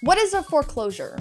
What is a foreclosure?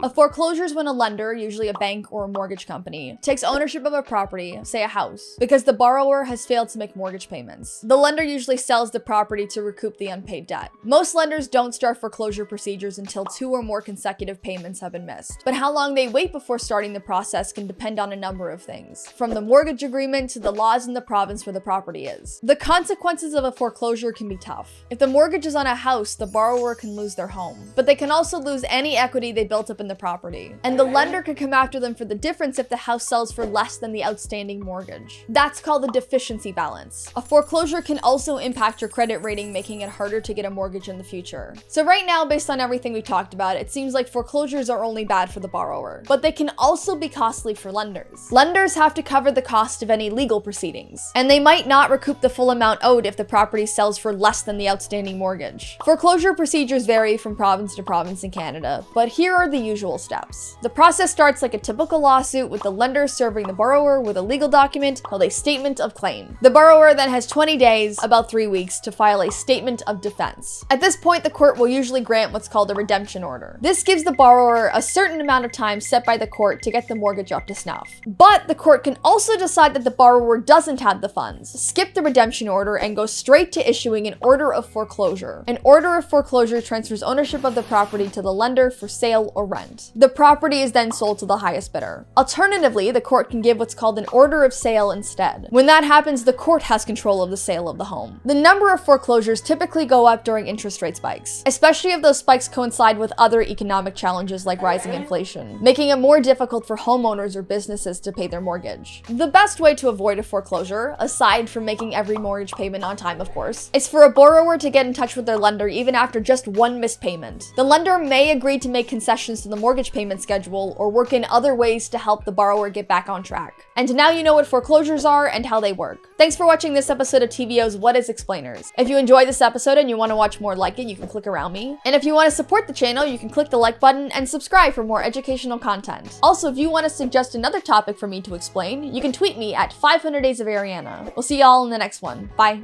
A foreclosure is when a lender, usually a bank or a mortgage company, takes ownership of a property, say a house, because the borrower has failed to make mortgage payments. The lender usually sells the property to recoup the unpaid debt. Most lenders don't start foreclosure procedures until 2 or more consecutive payments have been missed. But how long they wait before starting the process can depend on a number of things, from the mortgage agreement to the laws in the province where the property is. The consequences of a foreclosure can be tough. If the mortgage is on a house, the borrower can lose their home, but they can also lose any equity they built up in the property. And the lender could come after them for the difference if the house sells for less than the outstanding mortgage. That's called the deficiency balance. A foreclosure can also impact your credit rating, making it harder to get a mortgage in the future. So right now, based on everything we talked about, it seems like foreclosures are only bad for the borrower, but they can also be costly for lenders. Lenders have to cover the cost of any legal proceedings, and they might not recoup the full amount owed if the property sells for less than the outstanding mortgage. Foreclosure procedures vary from province to province in Canada, but here are the usual steps. The process starts like a typical lawsuit, with the lender serving the borrower with a legal document called a statement of claim. The borrower then has 20 days, about 3 weeks, to file a statement of defense. At this point, the court will usually grant what's called a redemption order. This gives the borrower a certain amount of time set by the court to get the mortgage up to snuff. But the court can also decide that the borrower doesn't have the funds, skip the redemption order, and go straight to issuing an order of foreclosure. An order of foreclosure transfers ownership of the property to the lender for sale or rent. The property is then sold to the highest bidder. Alternatively, the court can give what's called an order of sale instead. When that happens, the court has control of the sale of the home. The number of foreclosures typically go up during interest rate spikes, especially if those spikes coincide with other economic challenges like rising inflation, making it more difficult for homeowners or businesses to pay their mortgage. The best way to avoid a foreclosure, aside from making every mortgage payment on time, of course, is for a borrower to get in touch with their lender even after just one missed payment. The lender may agree to make concessions to the mortgage payment schedule or work in other ways to help the borrower get back on track. And now you know what foreclosures are and how they work. Thanks for watching this episode of TVO's What Is Explainers. If you enjoyed this episode and you want to watch more like it, you can click around me. And if you want to support the channel, you can click the like button and subscribe for more educational content. Also, if you want to suggest another topic for me to explain, you can tweet me at 500 Days of Ariana. We'll see y'all in the next one. Bye.